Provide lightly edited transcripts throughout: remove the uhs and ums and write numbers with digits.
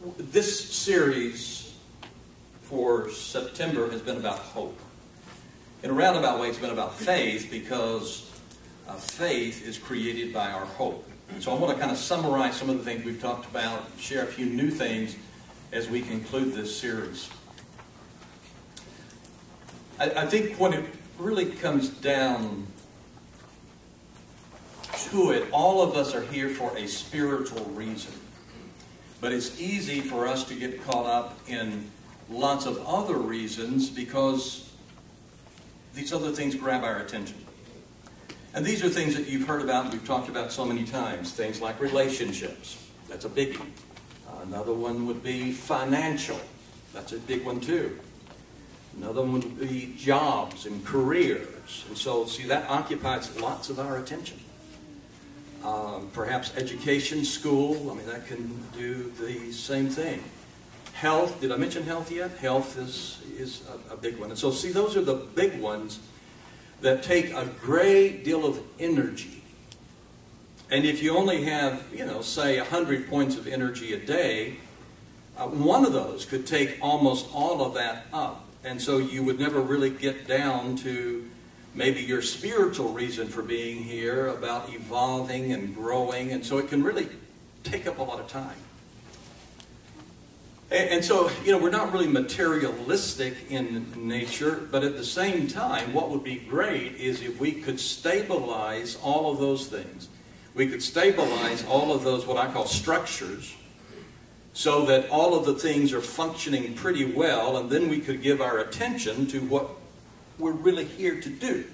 This series for September has been about hope. In a roundabout way, it's been about faith, because faith is created by our hope. So I want to kind of summarize some of the things we've talked about, share a few new things as we conclude this series. I think when it really comes down to it, all of us are here for a spiritual reason. But it's easy for us to get caught up in lots of other reasons because these other things grab our attention. And these are things that you've heard about and we've talked about so many times. Things like relationships. That's a biggie. Another one would be financial. That's a big one too. Another one would be jobs and careers. And so, see, that occupies lots of our attention. Perhaps education, school, I mean, that can do the same thing. Health, did I mention health yet? Health is a big one. And so, see, those are the big ones that take a great deal of energy. And if you only have, say 100 points of energy a day, one of those could take almost all of that up. And so you would never really get down to maybe your spiritual reason for being here, about evolving and growing. And so it can really take up a lot of time. And so, we're not really materialistic in nature, but at the same time, what would be great is if we could stabilize all of those things. We could stabilize all of those, what I call structures, so that all of the things are functioning pretty well, and then we could give our attention to what we're really here to do.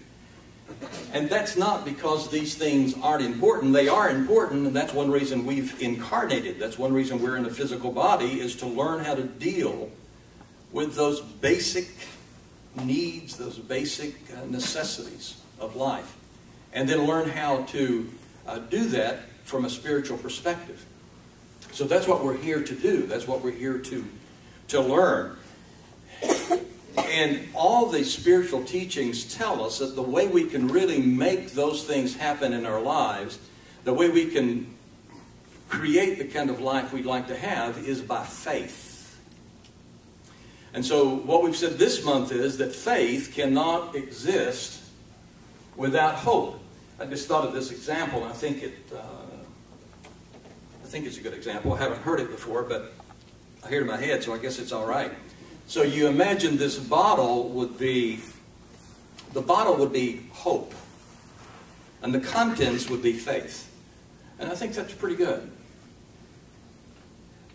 And that's not because these things aren't important. They are important, and that's one reason we've incarnated. That's one reason we're in a physical body, is to learn how to deal with those basic needs, those basic necessities of life. And then learn how to do that from a spiritual perspective. So that's what we're here to do. That's what we're here to learn. And all the spiritual teachings tell us that the way we can really make those things happen in our lives, the way we can create the kind of life we'd like to have, is by faith. And so what we've said this month is that faith cannot exist without hope. I just thought of this example, and I think it's a good example. I haven't heard it before, but I hear it in my head, so I guess it's all right. So you imagine this bottle would be, the bottle would be hope, and the contents would be faith. And I think that's pretty good.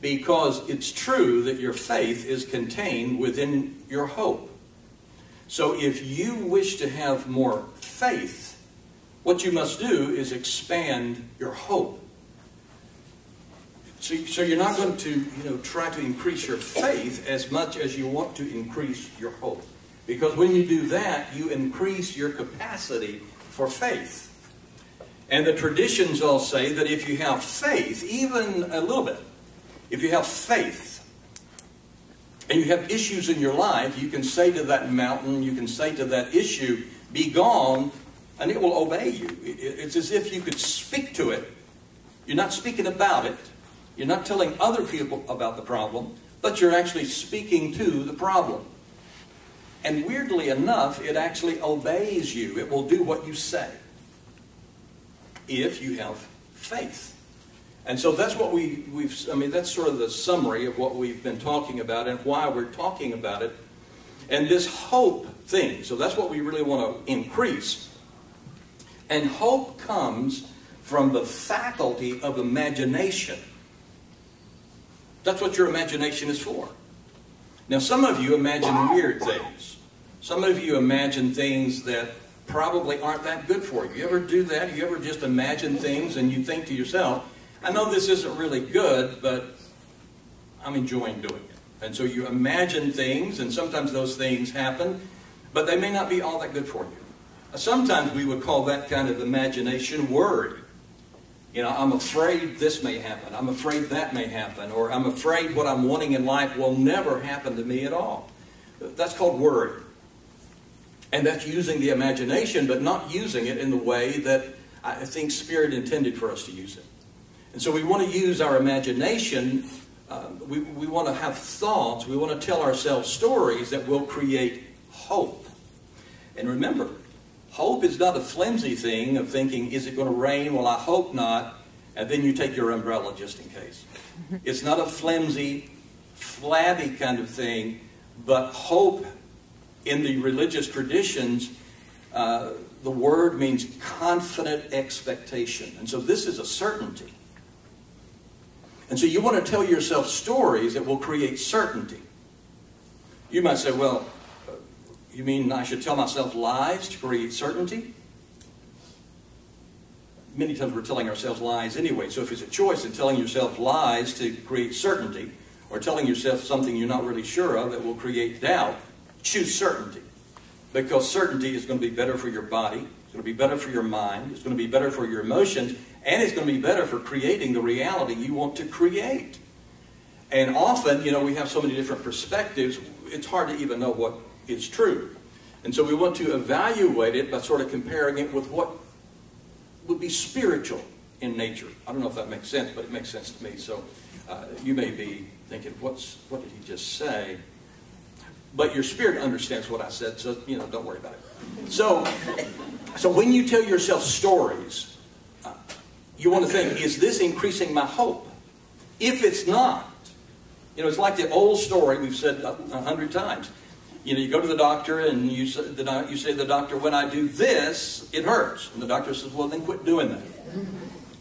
Because it's true that your faith is contained within your hope. So if you wish to have more faith, what you must do is expand your hope. So you're not going to, try to increase your faith as much as you want to increase your hope. Because when you do that, you increase your capacity for faith. And the traditions all say that if you have faith, even a little bit, if you have faith, and you have issues in your life, you can say to that mountain, you can say to that issue, be gone, and it will obey you. It's as if you could speak to it. You're not speaking about it. You're not telling other people about the problem, but you're actually speaking to the problem. And weirdly enough, it actually obeys you. It will do what you say if you have faith. And so that's what that's sort of the summary of what we've been talking about and why we're talking about it. And this hope thing, so that's what we really want to increase. And hope comes from the faculty of imagination. That's what your imagination is for. Now, some of you imagine weird things. Some of you imagine things that probably aren't that good for you. You ever do that? You ever just imagine things and you think to yourself, I know this isn't really good, but I'm enjoying doing it. And so you imagine things, and sometimes those things happen, but they may not be all that good for you. Sometimes we would call that kind of imagination worry. I'm afraid this may happen. I'm afraid that may happen. Or I'm afraid what I'm wanting in life will never happen to me at all. That's called worry. And that's using the imagination, but not using it in the way that I think Spirit intended for us to use it. And so we want to use our imagination we want to have thoughts, we want to tell ourselves stories that will create hope. And remember, hope is not a flimsy thing of thinking, is it going to rain? Well, I hope not. And then you take your umbrella just in case. It's not a flimsy, flabby kind of thing, but hope in the religious traditions, the word means confident expectation. And so this is a certainty. And so you want to tell yourself stories that will create certainty. You might say, well, you mean I should tell myself lies to create certainty? Many times we're telling ourselves lies anyway. So if it's a choice in telling yourself lies to create certainty, or telling yourself something you're not really sure of that will create doubt, choose certainty. Because certainty is going to be better for your body, it's going to be better for your mind, it's going to be better for your emotions, and it's going to be better for creating the reality you want to create. And often, you know, we have so many different perspectives, it's hard to even know what is true. And so we want to evaluate it by sort of comparing it with what would be spiritual in nature. I don't know if that makes sense, but it makes sense to me. So you may be thinking, what did he just say? But your spirit understands what I said, so, you know, don't worry about it. So when you tell yourself stories, you want to think, is this increasing my hope? If it's not, you know, it's like the old story we've said 100 times. You know, you go to the doctor and you say to the doctor, when I do this, it hurts. And the doctor says, well, then quit doing that.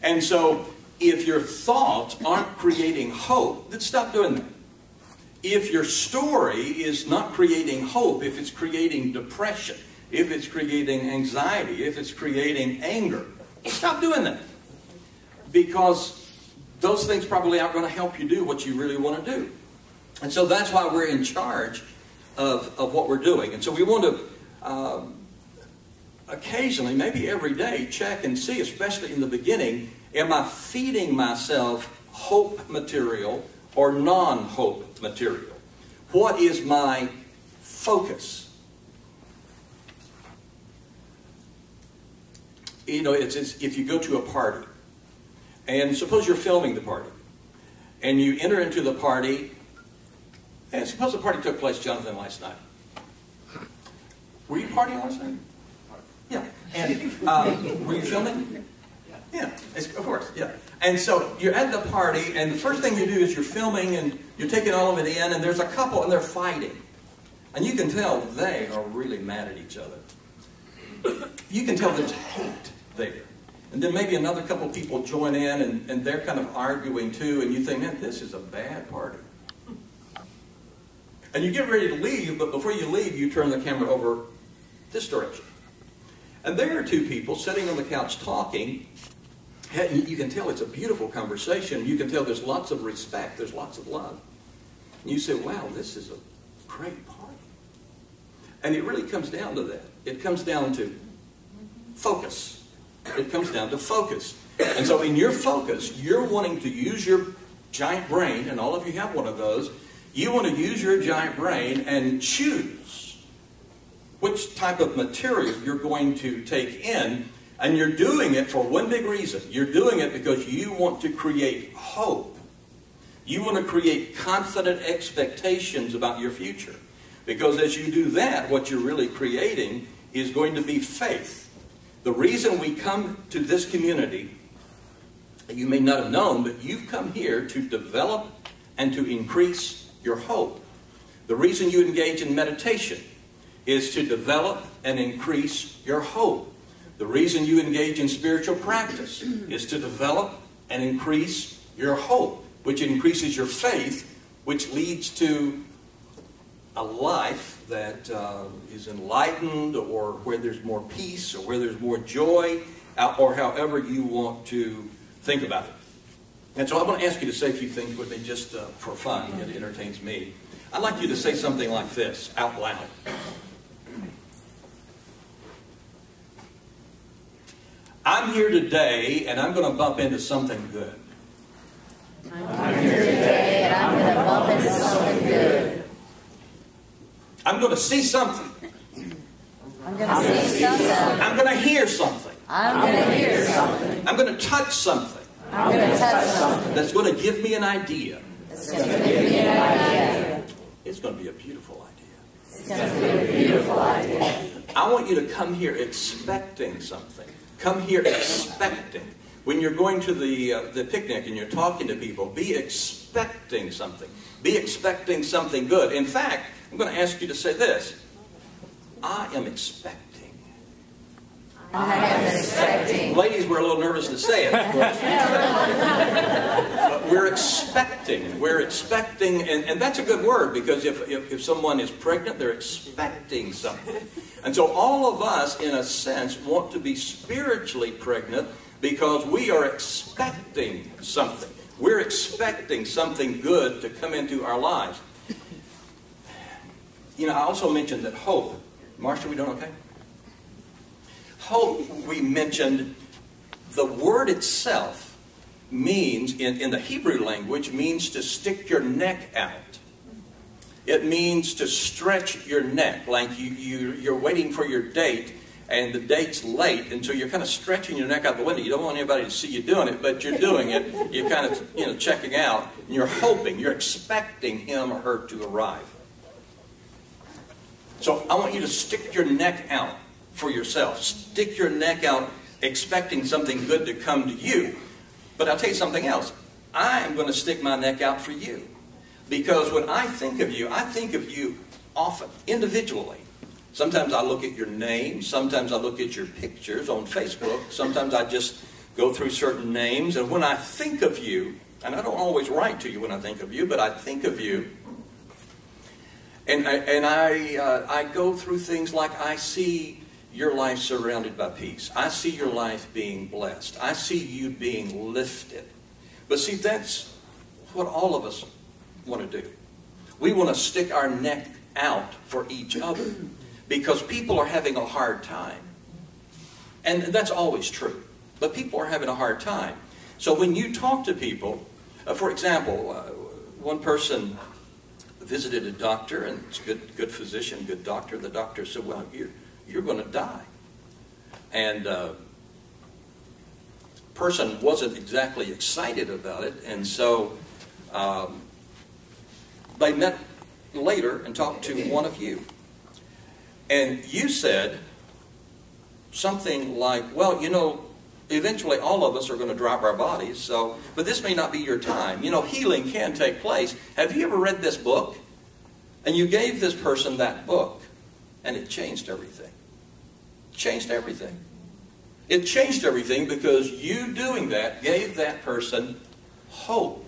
And so if your thoughts aren't creating hope, then stop doing that. If your story is not creating hope, if it's creating depression, if it's creating anxiety, if it's creating anger, stop doing that. Because those things probably aren't going to help you do what you really want to do. And so that's why we're in charge of what we're doing. And so we want to occasionally, maybe every day, check and see, especially in the beginning, am I feeding myself hope material or non-hope material? What is my focus? You know, it's if you go to a party, and suppose you're filming the party, and you enter into the party, and suppose the party took place, Jonathan, last night. Were you partying last night? Yeah. And were you filming? Yeah, of course, yeah. And so you're at the party, and the first thing you do is you're filming, and you're taking all of it in, and there's a couple, and they're fighting. And you can tell they are really mad at each other. You can tell there's hate there. And then maybe another couple people join in, and they're kind of arguing too, and you think, man, this is a bad party. And you get ready to leave, but before you leave, you turn the camera over this direction. And there are two people sitting on the couch talking. And you can tell it's a beautiful conversation. You can tell there's lots of respect. There's lots of love. And you say, wow, this is a great party. And it really comes down to that. It comes down to focus. It comes down to focus. And so in your focus, you're wanting to use your giant brain, and all of you have one of those. You want to use your giant brain and choose which type of material you're going to take in. And you're doing it for one big reason. You're doing it because you want to create hope. You want to create confident expectations about your future. Because as you do that, what you're really creating is going to be faith. The reason we come to this community, you may not have known, but you've come here to develop and to increase your hope. The reason you engage in meditation is to develop and increase your hope. The reason you engage in spiritual practice is to develop and increase your hope, which increases your faith, which leads to a life that is enlightened, or where there's more peace, or where there's more joy, or however you want to think about it. And so I want to ask you to say a few things with me just for fun. It entertains me. I'd like you to say something like this out loud. I'm here today, and I'm going to bump into something good. I'm here today, and I'm going to bump into something good. I'm going to see something. I'm going to see something. I'm going to hear something. I'm going to hear something. I'm going to touch something. I'm going to touch something. That's going to give me an idea. It's going to be a good idea. It's going to be a beautiful idea. It's going to be a beautiful idea. I want you to come here expecting something. Come here expecting. When you're going to the picnic and you're talking to people, be expecting something. Be expecting something good. In fact, I'm going to ask you to say this. I am expecting. I am expecting. Ladies, we're a little nervous to say it, of course. But we're expecting. We're expecting, and that's a good word, because if someone is pregnant, they're expecting something. And so all of us, in a sense, want to be spiritually pregnant because we are expecting something. We're expecting something good to come into our lives. You know, I also mentioned that hope. Marsha, we doing okay? Hope, we mentioned, the word itself means, in the Hebrew language, means to stick your neck out. It means to stretch your neck, like you're waiting for your date, and the date's late, and so you're kind of stretching your neck out the window. You don't want anybody to see you doing it, but you're doing it. You're kind of, checking out, and you're hoping, you're expecting him or her to arrive. So I want you to stick your neck out for yourself. Stick your neck out expecting something good to come to you. But I'll tell you something else. I am going to stick my neck out for you. Because when I think of you often, individually. Sometimes I look at your name. Sometimes I look at your pictures on Facebook. Sometimes I just go through certain names. And when I think of you, and I don't always write to you when I think of you, but I think of you, and I go through things like I see your life surrounded by peace. I see your life being blessed. I see you being lifted. But see, that's what all of us want to do. We want to stick our neck out for each other because people are having a hard time. And that's always true. But people are having a hard time. So when you talk to people, for example, one person visited a doctor, and it's a good physician, good doctor. The doctor said, well, you're going to die. And the person wasn't exactly excited about it, and so they met later and talked to one of you. And you said something like, well, eventually all of us are going to drop our bodies, but this may not be your time. Healing can take place. Have you ever read this book? And you gave this person that book, and it changed everything. Changed everything. It changed everything because you doing that gave that person hope.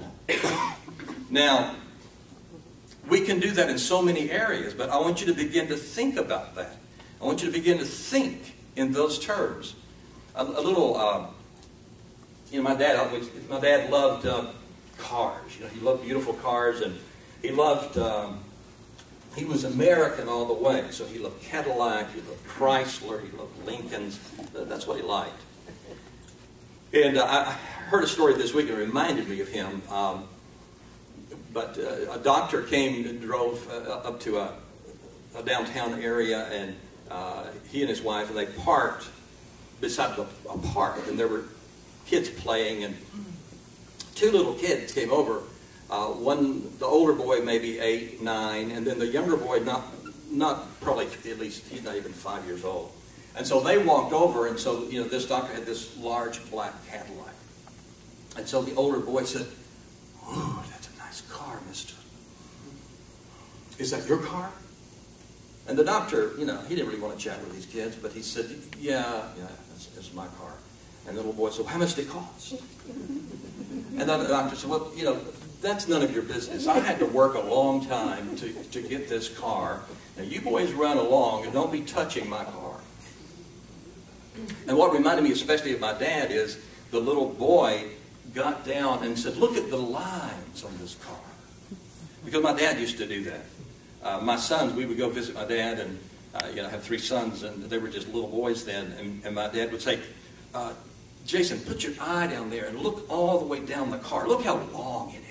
Now, we can do that in so many areas, but I want you to begin to think about that. I want you to begin to think in those terms. A little, my dad loved cars. He loved beautiful cars, and he loved. He was American all the way, so he loved Cadillac, he loved Chrysler, he loved Lincolns. That's what he liked. And I heard a story this week and it reminded me of him. But a doctor came and drove up to a downtown area, and he and his wife, and they parked beside a park, and there were kids playing, and two little kids came over. The older boy, maybe 8, 9, and then the younger boy, not probably, at least, he's not even 5 years old. And so they walked over, and so, this doctor had this large black Cadillac. And so the older boy said, "Ooh, that's a nice car, mister. Is that your car?" And the doctor, he didn't really want to chat with these kids, but he said, yeah, that's my car. And the little boy said, "How much did it cost?" And then the doctor said, "Well, that's none of your business. I had to work a long time to get this car. Now you boys run along and don't be touching my car." And what reminded me especially of my dad is the little boy got down and said, "Look at the lines on this car." Because my dad used to do that. My sons, we would go visit my dad, and I have 3 sons, and they were just little boys then. And my dad would say, "Jason, put your eye down there and look all the way down the car. Look how long it is.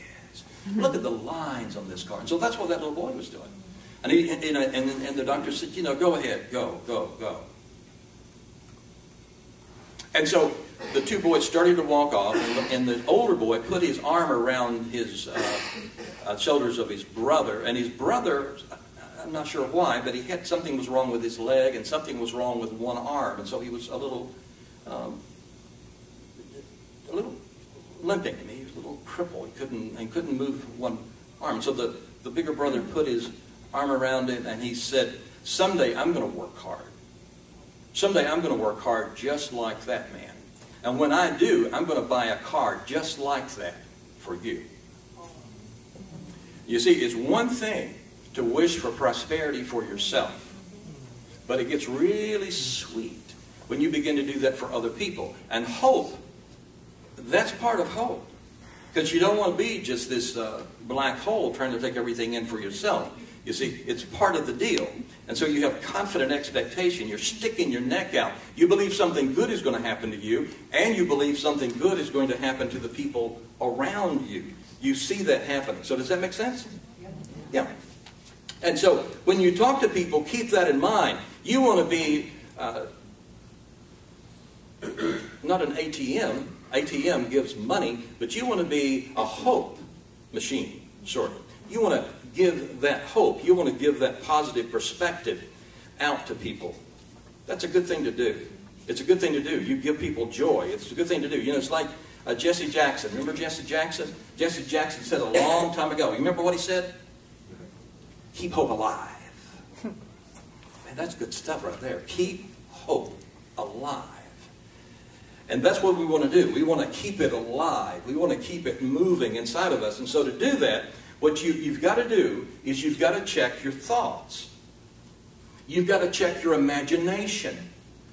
Look at the lines on this car." And so that's what that little boy was doing. And the doctor said, "Go ahead, go." And so the 2 boys started to walk off, and the older boy put his arm around his shoulders of his brother. And his brother, I'm not sure why, but he had something was wrong with his leg and something was wrong with one arm. And so he was a little limping. I mean, he was a little crippled. He couldn't move one arm. So the bigger brother put his arm around him and he said, someday I'm going to work hard. Someday I'm going to work hard just like that man. And when I do, I'm going to buy a car just like that for you. You see, it's one thing to wish for prosperity for yourself, but it gets really sweet when you begin to do that for other people. And hope, that's part of hope. Because you don't want to be just this black hole trying to take everything in for yourself. You see, it's part of the deal. And so you have confident expectation. You're sticking your neck out. You believe something good is going to happen to you, and you believe something good is going to happen to the people around you. You see that happening. So does that make sense? Yeah. And so when you talk to people, keep that in mind. You want to be not an ATM. ATM gives money, but you want to be a hope machine, sort of. You want to give that hope. You want to give that positive perspective out to people. That's a good thing to do. It's a good thing to do. You give people joy. It's a good thing to do. You know, it's like Jesse Jackson. Remember Jesse Jackson? Jesse Jackson said a long time ago. You remember what he said? Keep hope alive. Man, that's good stuff right there. Keep hope alive. And that's what we want to do. We want to keep it alive. We want to keep it moving inside of us. And so to do that, what you've got to do is you've got to check your thoughts. You've got to check your imagination.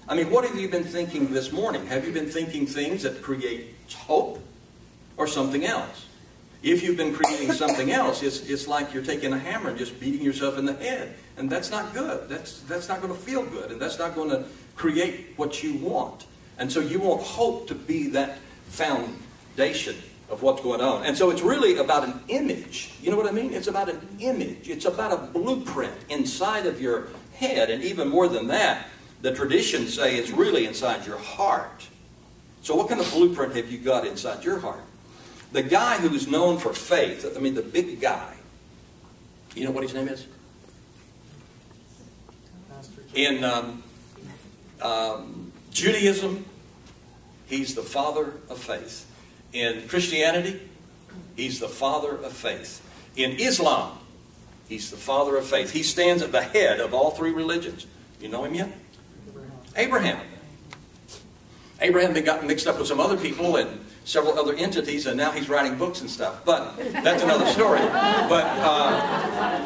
I mean, what have you been thinking this morning? Have you been thinking things that create hope or something else? If you've been creating something else, it's like you're taking a hammer and just beating yourself in the head. And that's not good. That's not going to feel good. And that's not going to create what you want. And so you want hope to be that foundation of what's going on. And so it's really about an image. You know what I mean? It's about an image. It's about a blueprint inside of your head. And even more than that, the traditions say it's really inside your heart. So what kind of blueprint have you got inside your heart? The guy who's known for faith, I mean the big guy, you know what his name is? In Judaism, he's the father of faith. In Christianity, he's the father of faith. In Islam, he's the father of faith. He stands at the head of all three religions. You know him yet? Abraham. Abraham got mixed up with some other people and several other entities, and now he's writing books and stuff. But that's another story. But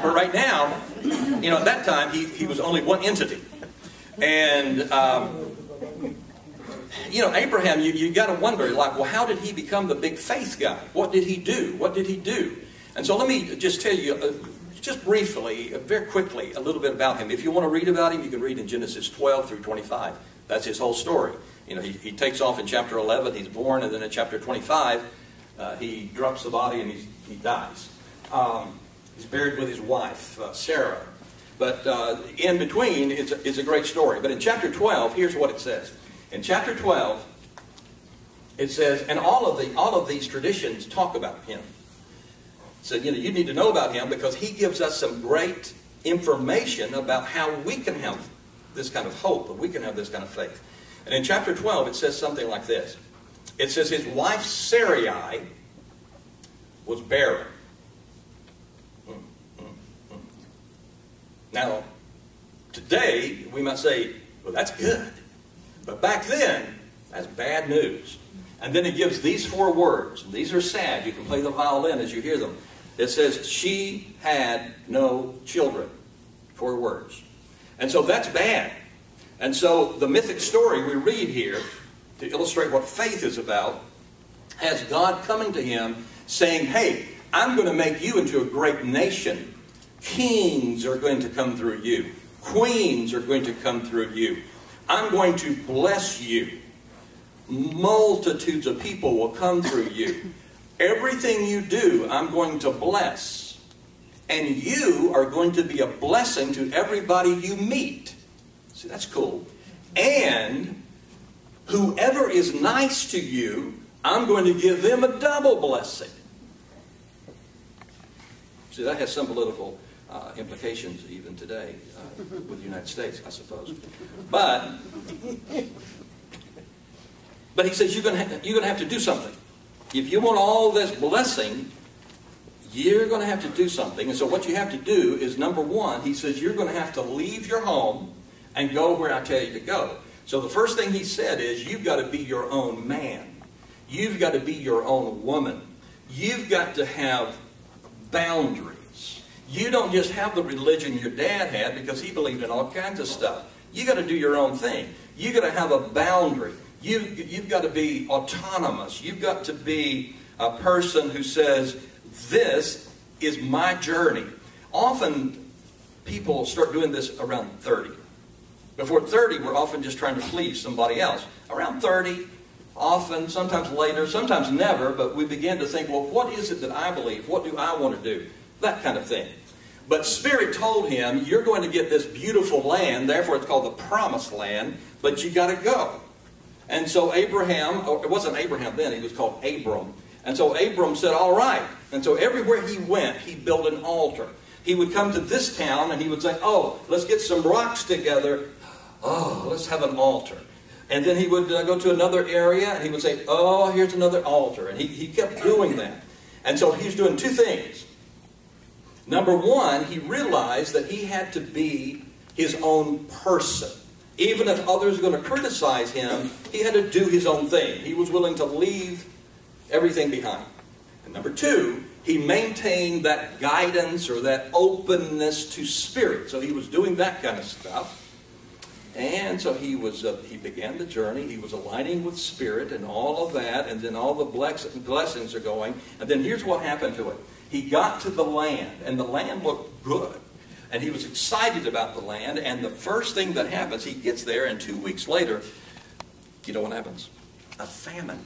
right now, you know, at that time, he was only one entity. And you know, Abraham, you got to wonder, like, well, how did he become the big faith guy? What did he do? What did he do? And so let me just tell you, just briefly, very quickly, a little bit about him. If you want to read about him, you can read in Genesis 12 through 25. That's his whole story. You know, he takes off in chapter 11, he's born, and then in chapter 25, he drops the body and he dies. He's buried with his wife, Sarah. But in between, it's a great story. But in chapter 12, here's what it says. In chapter 12, it says, and all of these traditions talk about him. So, you know, you need to know about him because he gives us some great information about how we can have this kind of hope, and we can have this kind of faith. And in chapter 12, it says something like this. It says his wife Sarai was barren. Now, today, we might say, well, that's good. But back then, that's bad news. And then it gives these four words. And these are sad. You can play the violin as you hear them. It says, she had no children. 4 words. And so that's bad. And so the mythic story we read here, to illustrate what faith is about, has God coming to him saying, hey, I'm going to make you into a great nation. Kings are going to come through you. Queens are going to come through you. I'm going to bless you. Multitudes of people will come through you. Everything you do, I'm going to bless. And you are going to be a blessing to everybody you meet. See, that's cool. And whoever is nice to you, I'm going to give them a double blessing. See, that has some political implications even today with the United States, I suppose. But he says you're going to have to do something. If you want all this blessing, you're going to have to do something. And so what you have to do is, number one, he says you're going to have to leave your home and go where I tell you to go. So the first thing he said is you've got to be your own man. You've got to be your own woman. You've got to have boundaries. You don't just have the religion your dad had because he believed in all kinds of stuff. You've got to do your own thing. You've got to have a boundary. You've got to be autonomous. You've got to be a person who says, this is my journey. Often people start doing this around 30. Before 30, we're often just trying to please somebody else. Around 30, often, sometimes later, sometimes never, but we begin to think, well, what is it that I believe? What do I want to do? That kind of thing. But Spirit told him, you're going to get this beautiful land, therefore it's called the Promised Land, but you got to go. And so Abraham, or it wasn't Abraham then, he was called Abram. And so Abram said, all right. And so everywhere he went, he built an altar. He would come to this town and he would say, oh, let's get some rocks together. Oh, let's have an altar. And then he would go to another area and he would say, oh, here's another altar. And he kept doing that. And so he's doing two things. Number one, he realized that he had to be his own person. Even if others were going to criticize him, he had to do his own thing. He was willing to leave everything behind. And number two, he maintained that guidance or that openness to Spirit. So he was doing that kind of stuff. And so he began the journey. He was aligning with Spirit and all of that. And then all the blessings are going. And then here's what happened to it. He got to the land, and the land looked good. And he was excited about the land. And the first thing that happens, he gets there, and 2 weeks later, you know what happens? A famine.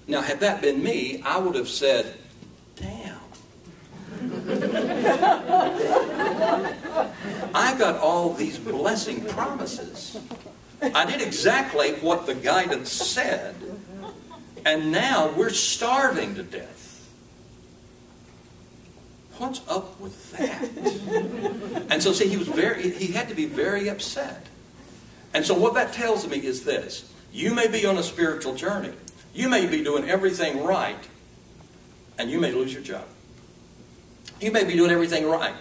Now, had that been me, I would have said, damn. I got all these blessing promises. I did exactly what the guidance said, and now we're starving to death. What's up with that? And so, see, he had to be very upset. And so what that tells me is this. You may be on a spiritual journey. You may be doing everything right, and you may lose your job. You may be doing everything right,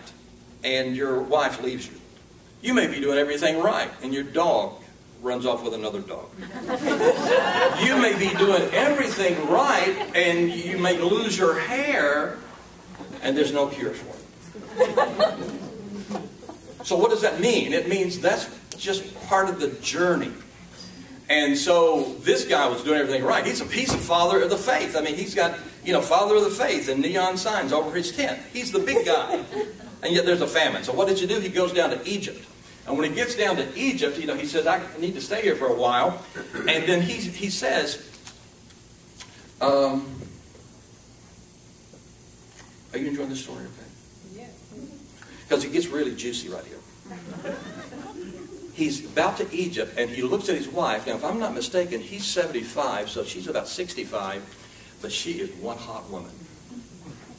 and your wife leaves you. You may be doing everything right, and your dog runs off with another dog. You may be doing everything right, and you may lose your hair, and there's no cure for it. So what does that mean? It means that's just part of the journey. And so this guy was doing everything right. He's a father of the faith. I mean, he's got, father of the faith and neon signs over his tent. He's the big guy. And yet there's a famine. So what did you do? He goes down to Egypt. And when he gets down to Egypt, he says, I need to stay here for a while. And then he says, are you enjoying this story, okay? Yeah. Because it gets really juicy right here. He's about to Egypt, and he looks at his wife. Now, if I'm not mistaken, he's 75, so she's about 65, but she is one hot woman.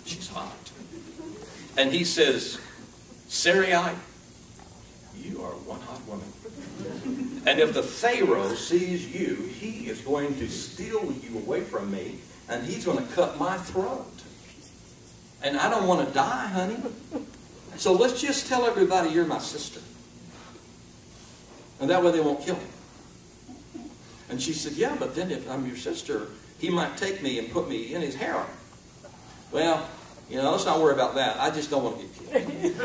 She's hot. And he says, Sarai, you are one hot woman. And if the Pharaoh sees you, he is going to steal you away from me, and he's going to cut my throat. And I don't want to die, honey. So let's just tell everybody you're my sister. And that way they won't kill me. And she said, yeah, but then if I'm your sister, he might take me and put me in his harem. Well, let's not worry about that. I just don't want to get killed.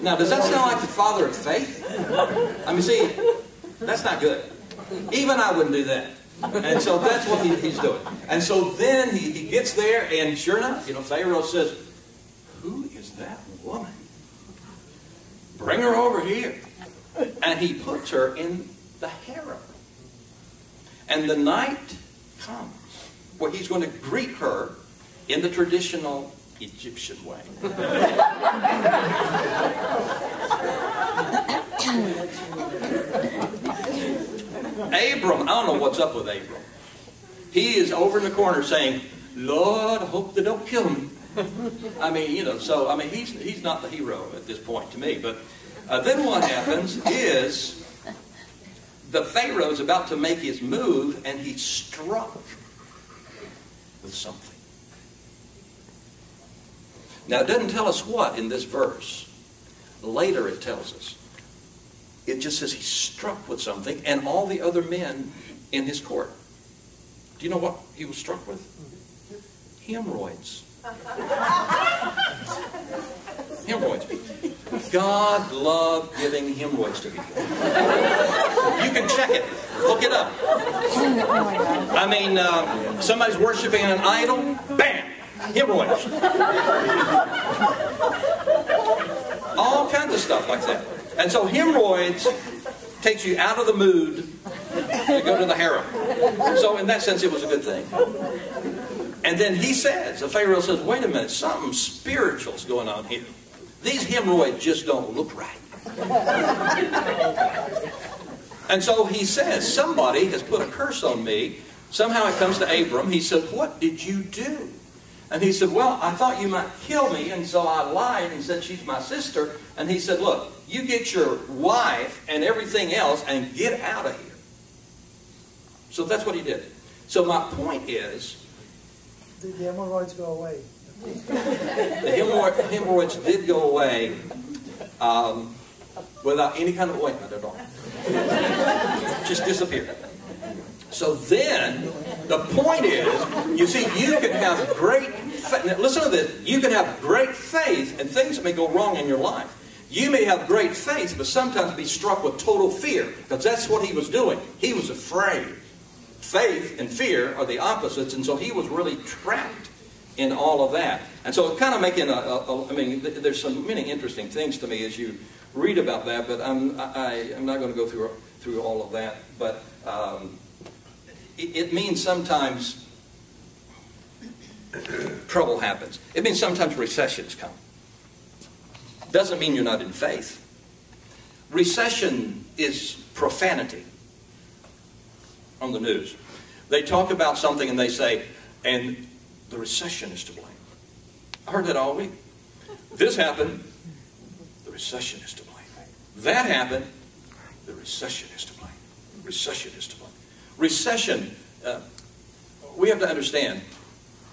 Now, does that sound like the father of faith? I mean, see, that's not good. Even I wouldn't do that. And so that's what he's doing. And so then he gets there, and sure enough, Pharaoh says, who is that woman? Bring her over here. And he puts her in the harem. And the night comes where he's going to greet her in the traditional Egyptian way. Abram, I don't know what's up with Abram. He is over in the corner saying, Lord, I hope they don't kill me. I mean, you know, so, I mean, he's not the hero at this point to me. But then what happens is the Pharaoh's about to make his move, and he's struck with something. Now, it doesn't tell us what in this verse. Later it tells us. It just says he's struck with something, and all the other men in his court. Do you know what he was struck with? Hemorrhoids. Hemorrhoids. God loved giving hemorrhoids to people. You can check it. Look it up. I mean, somebody's worshiping an idol, bam, hemorrhoids. All kinds of stuff like that. And so hemorrhoids takes you out of the mood to go to the harem. So in that sense, it was a good thing. And then he says, the Pharaoh says, wait a minute, something spiritual's going on here. These hemorrhoids just don't look right. And so he says, somebody has put a curse on me. Somehow it comes to Abram. He said, what did you do? And he said, well, I thought you might kill me, and so I lied and said she's my sister. And he said, look, you get your wife and everything else and get out of here. So that's what he did. So my point is, did the hemorrhoids go away? The hemorrhoids did go away without any kind of ointment at all. Just disappeared. So then, the point is, you see, you can have great faith. Now, listen to this. You can have great faith, and things may go wrong in your life. You may have great faith, but sometimes be struck with total fear, because that's what he was doing. He was afraid. Faith and fear are the opposites, and so he was really trapped in all of that. And so kind of making I mean, there's some many interesting things to me as you read about that, but I'm not going to go through all of that. But it means sometimes trouble happens. It means sometimes recessions come. Doesn't mean you're not in faith. Recession is profanity on the news. They talk about something and they say, and the recession is to blame. I heard that all week. This happened, the recession is to blame. That happened, the recession is to blame. Recession is to blame. Recession, we have to understand,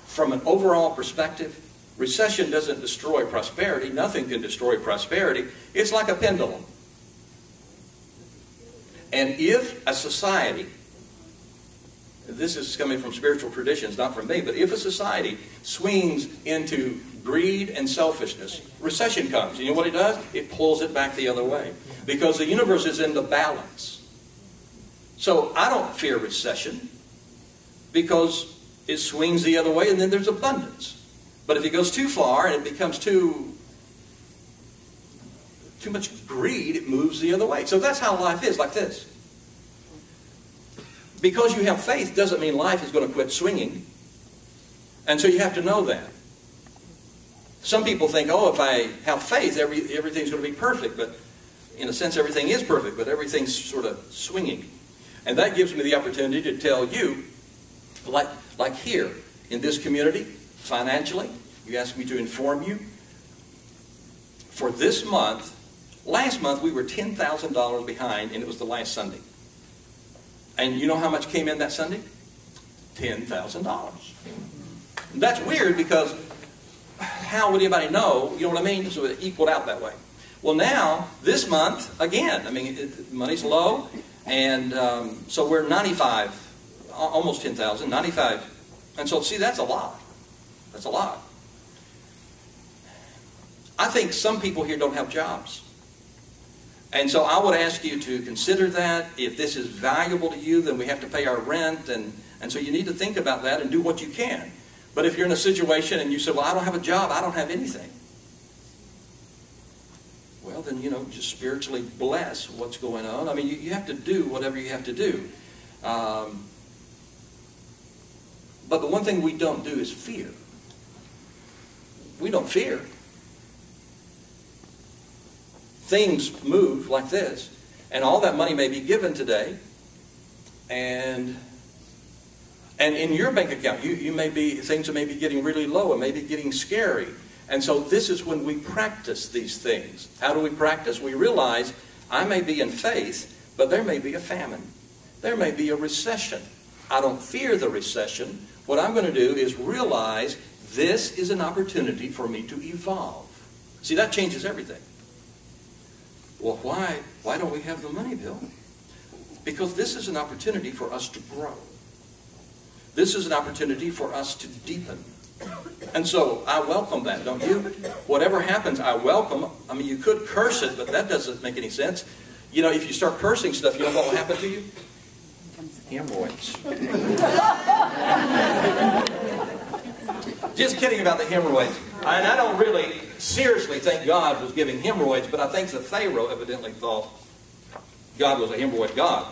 from an overall perspective, recession doesn't destroy prosperity. Nothing can destroy prosperity. It's like a pendulum. And if a society, this is coming from spiritual traditions, not from me, but if a society swings into greed and selfishness, recession comes. You know what it does? It pulls it back the other way. Because the universe is in the balance. So I don't fear recession because it swings the other way and then there's abundance. But if it goes too far and it becomes too much greed, it moves the other way. So that's how life is, like this. Because you have faith doesn't mean life is going to quit swinging. And so you have to know that. Some people think, oh, if I have faith, everything's going to be perfect. But in a sense, everything is perfect, but everything's sort of swinging. And that gives me the opportunity to tell you, like here, in this community, financially, you asked me to inform you. For this month, last month we were $10,000 behind, and it was the last Sunday. And you know how much came in that Sunday? $10,000. That's weird because how would anybody know? You know what I mean? So it equaled out that way. Well, now, this month, again, I mean, money's low, and so we're 95, almost 10,000, 95. And so, see, that's a lot. That's a lot. I think some people here don't have jobs. And so I would ask you to consider that. If this is valuable to you, then we have to pay our rent. And so you need to think about that and do what you can. But if you're in a situation and you say, well, I don't have a job, I don't have anything. Well, then, you know, just spiritually bless what's going on. I mean, you have to do whatever you have to do. But the one thing we don't do is fear. We don't fear. Things move like this, and all that money may be given today, and And in your bank account, things may be getting really low and maybe getting scary. And so this is when we practice these things. How do we practice? We realize I may be in faith, but there may be a famine. There may be a recession. I don't fear the recession. What I'm going to do is realize this is an opportunity for me to evolve. See, that changes everything. Well, why don't we have the money, Bill? Because this is an opportunity for us to grow. This is an opportunity for us to deepen. And so I welcome that, don't you? Whatever happens, I welcome. I mean, you could curse it, but that doesn't make any sense. You know, if you start cursing stuff, you know what will happen to you? Hemorrhoids. Just kidding about the hemorrhoids. And I don't really seriously think God was giving hemorrhoids, but I think the Pharaoh evidently thought God was a hemorrhoid God.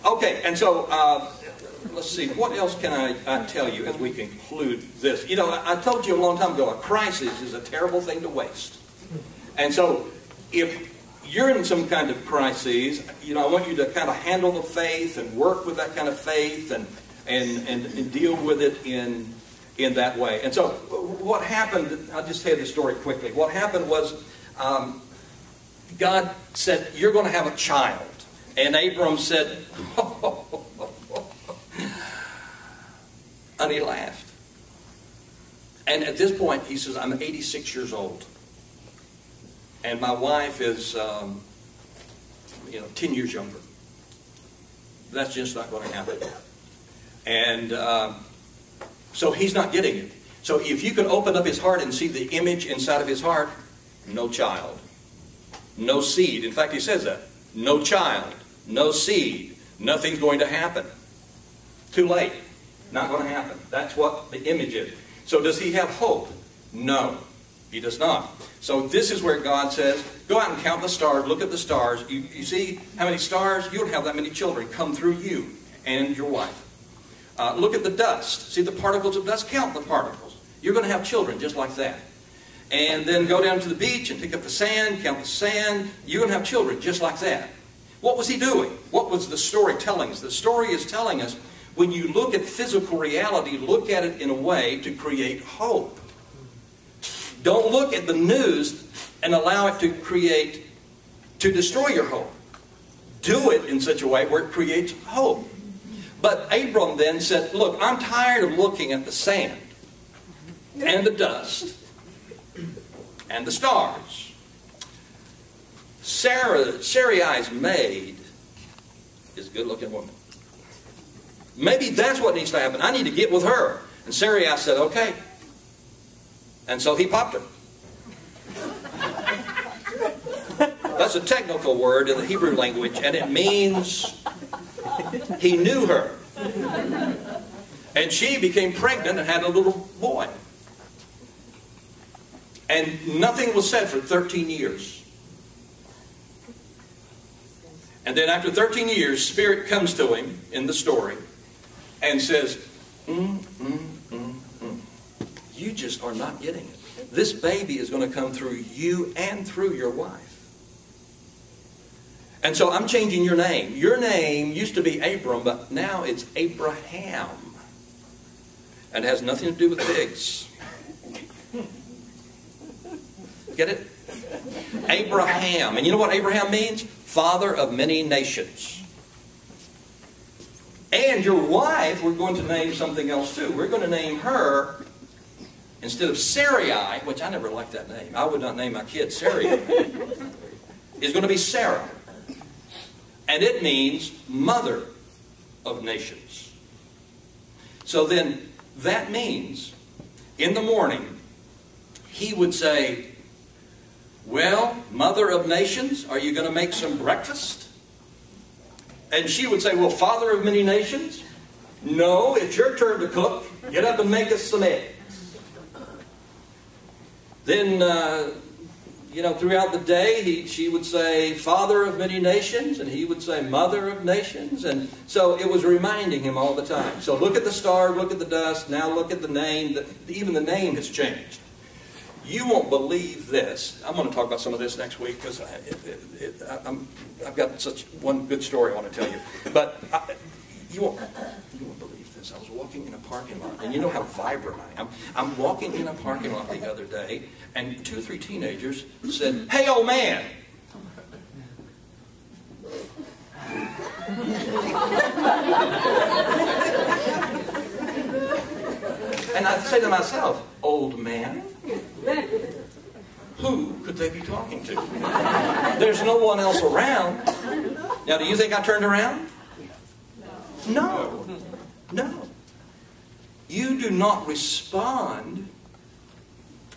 Okay, and so let's see, what else can I tell you as we conclude this? You know, I told you a long time ago, a crisis is a terrible thing to waste. And so if you're in some kind of crisis, you know, I want you to kind of handle the faith and work with that kind of faith and deal with it in that way. And so what happened, I'll just tell you the story quickly. What happened was God said, you're going to have a child. And Abram said, oh. And he laughed. And at this point, he says, I'm 86 years old. And my wife is, 10 years younger. That's just not going to happen. And so he's not getting it. So if you can open up his heart and see the image inside of his heart, no child, no seed. In fact, he says that. No child, no seed, nothing's going to happen. Too late. Not going to happen. That's what the image is. So does he have hope? No, he does not. So this is where God says, go out and count the stars. Look at the stars. You see how many stars? You don't have that many children come through you and your wife. Look at the dust. See the particles of dust? Count the particles. You're going to have children just like that. And then go down to the beach and pick up the sand, count the sand. You're going to have children just like that. What was he doing? What was the story telling us? The story is telling us, when you look at physical reality, look at it in a way to create hope. Don't look at the news and allow it to destroy your hope. Do it in such a way where it creates hope. But Abram then said, look, I'm tired of looking at the sand and the dust and the stars. Sarai's maid is a good-looking woman. Maybe that's what needs to happen. I need to get with her. And Sarai said, okay. And so he popped her. That's a technical word in the Hebrew language, and it means he knew her. And she became pregnant and had a little boy. And nothing was said for 13 years. And then after 13 years, Spirit comes to him in the story and says, you just are not getting it. This baby is going to come through you and through your wife. And so I'm changing your name. Your name used to be Abram, but now it's Abraham. And it has nothing to do with pigs. Get it? Abraham. And you know what Abraham means? Father of many nations. And your wife, we're going to name something else too. We're going to name her, instead of Sarai, which I never liked that name. I would not name my kid Sarai. Is going to be Sarah. And it means mother of nations. So then that means in the morning he would say, well, mother of nations, are you going to make some breakfast? And she would say, well, father of many nations, no, it's your turn to cook. Get up and make us some eggs. Then, throughout the day, she would say, father of many nations, and he would say, mother of nations. And so it was reminding him all the time. So look at the stars, look at the dust, now look at the name. Even the name has changed. You won't believe this. I'm going to talk about some of this next week because I've got such one good story I want to tell you. But you won't believe this. I was walking in a parking lot, and you know how vibrant I am. I'm walking in a parking lot the other day, and 2 or 3 teenagers said, "Hey, old man." And I say to myself, "Old man? Who could they be talking to? There's no one else around." Now, do you think I turned around? No. No. You do not respond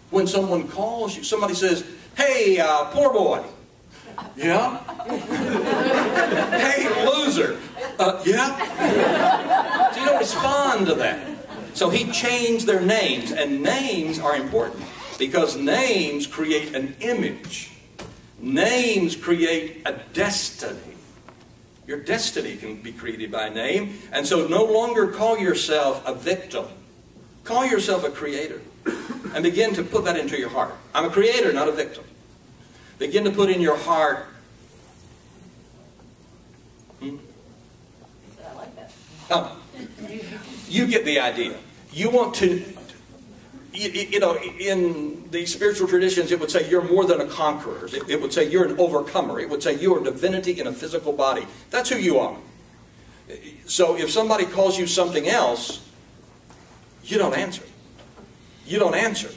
when someone calls you. Somebody says, "Hey, poor boy." Yeah? "Hey, loser." Yeah? So you don't respond to that. So he changed their names, and names are important because names create an image. Names create a destiny. Your destiny can be created by a name, and so no longer call yourself a victim. Call yourself a creator, and begin to put that into your heart. I'm a creator, not a victim. Begin to put in your heart. I like that. You get the idea. You want to, you know, in the spiritual traditions, it would say you're more than a conqueror. It would say you're an overcomer. It would say you're a divinity in a physical body. That's who you are. So if somebody calls you something else, you don't answer. You don't answer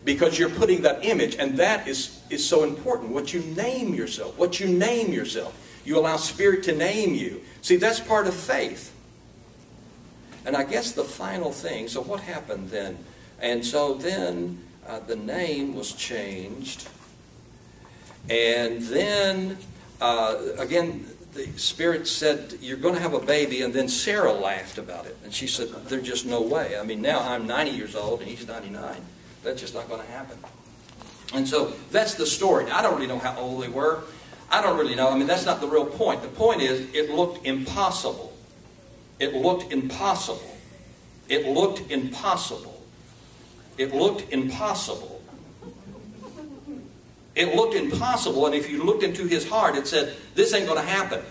because you're putting that image, and that is so important. What you name yourself. What you name yourself. You allow Spirit to name you. See, that's part of faith. And I guess the final thing, so what happened then? And so then the name was changed. And then, again, the Spirit said, "You're going to have a baby." And then Sarah laughed about it. And she said, "There's just no way. I mean, now I'm 90 years old and he's 99. That's just not going to happen." And so that's the story. Now, I don't really know how old they were. I don't really know. I mean, that's not the real point. The point is, it looked impossible. It looked impossible. It looked impossible. It looked impossible. It looked impossible, and if you looked into his heart, it said, "This ain't going to happen."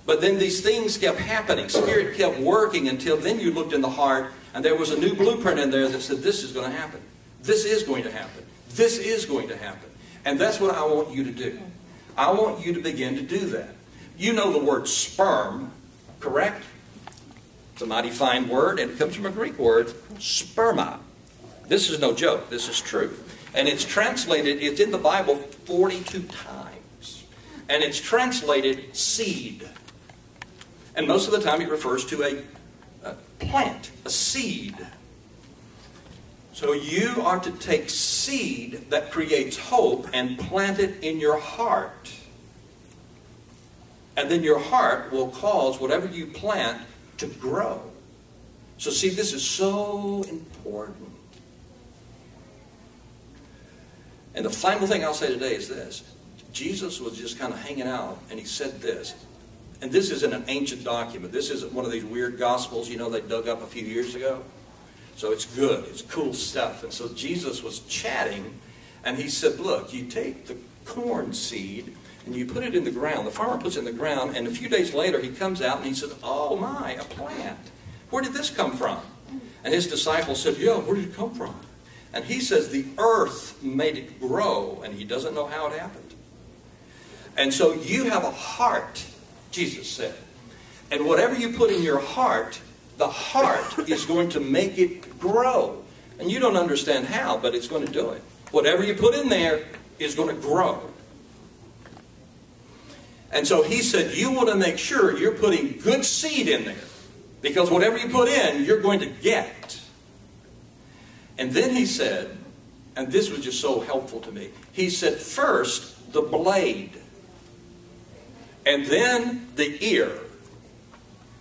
But then these things kept happening. Spirit kept working until then you looked in the heart, and there was a new blueprint in there that said, "This is going to happen. This is going to happen. This is going to happen." And that's what I want you to do. I want you to begin to do that. You know the word sperm, correct? It's a mighty fine word, and it comes from a Greek word, sperma. This is no joke. This is true. And it's translated, it's in the Bible 42 times. And it's translated seed. And most of the time it refers to a plant, a seed. So you are to take seed that creates hope and plant it in your heart. And then your heart will cause whatever you plant to grow. So see, this is so important. And the final thing I'll say today is this. Jesus was just kind of hanging out, and he said this. And this isn't an ancient document. This isn't one of these weird gospels, you know, they dug up a few years ago. So it's good. It's cool stuff. And so Jesus was chatting, and he said, "Look, you take the corn seed, and you put it in the ground." The farmer puts it in the ground, and a few days later he comes out and he said, "Oh my, a plant. Where did this come from?" And his disciples said, "Yeah, where did it come from?" And he says, "The earth made it grow," and he doesn't know how it happened. And so you have a heart, Jesus said. And whatever you put in your heart, the heart is going to make it grow. And you don't understand how, but it's going to do it. Whatever you put in there is going to grow. And so he said, you want to make sure you're putting good seed in there. Because whatever you put in, you're going to get. And then he said, and this was just so helpful to me, he said, first the blade, and then the ear,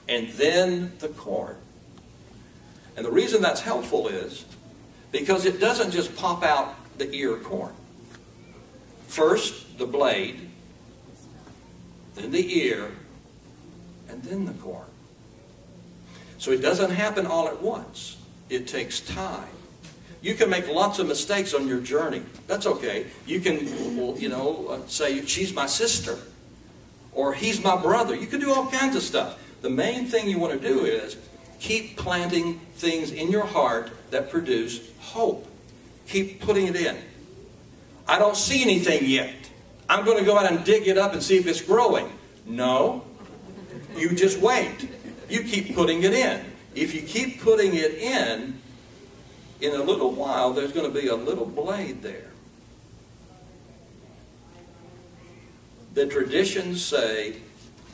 and then the corn. And the reason that's helpful is because it doesn't just pop out the ear of corn. First the blade, then the ear, and then the corn. So it doesn't happen all at once. It takes time. You can make lots of mistakes on your journey. That's okay. You can, say, she's my sister. Or he's my brother. You can do all kinds of stuff. The main thing you want to do is keep planting things in your heart that produce hope. Keep putting it in. I don't see anything yet. I'm going to go out and dig it up and see if it's growing. No. You just wait. You keep putting it in. If you keep putting it in a little while, there's going to be a little blade there. The traditions say,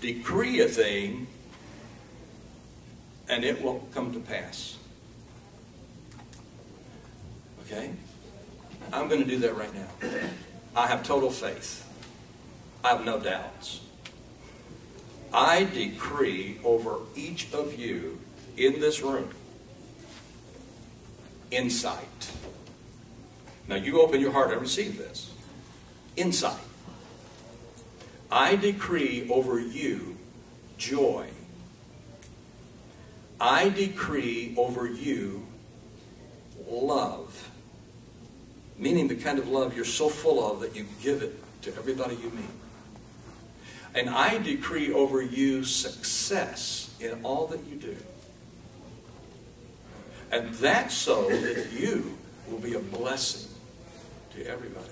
decree a thing, and it will come to pass. Okay? I'm going to do that right now. I have total faith. I have no doubts. I decree over each of you in this room insight. Now you open your heart and receive this. Insight. I decree over you joy. I decree over you love. Meaning the kind of love you're so full of that you give it to everybody you meet. And I decree over you success in all that you do. And that's so that you will be a blessing to everybody.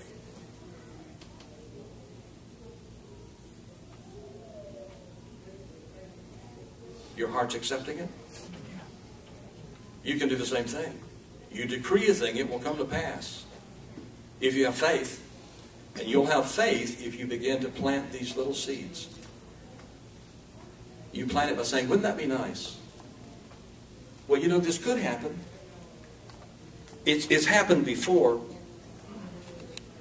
Your heart's accepting it? You can do the same thing. You decree a thing, it will come to pass. If you have faith. And you'll have faith if you begin to plant these little seeds. You plant it by saying, wouldn't that be nice? Well, this could happen. It's happened before.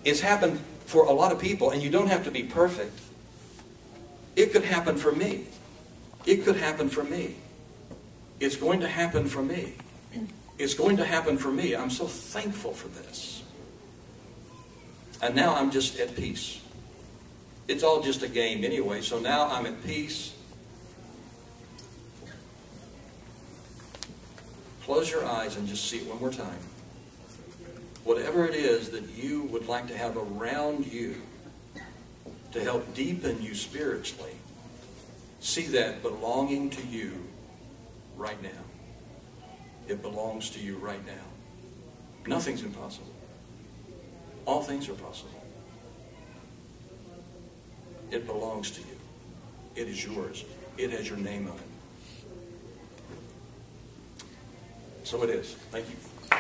It's happened for a lot of people, and you don't have to be perfect. It could happen for me. It could happen for me. It's going to happen for me. It's going to happen for me. I'm so thankful for this. And now I'm just at peace. It's all just a game anyway, so now I'm at peace. Close your eyes and just see it one more time. Whatever it is that you would like to have around you to help deepen you spiritually, see that belonging to you right now. It belongs to you right now. Nothing's impossible. All things are possible. It belongs to you. It is yours. It has your name on it. So it is. Thank you.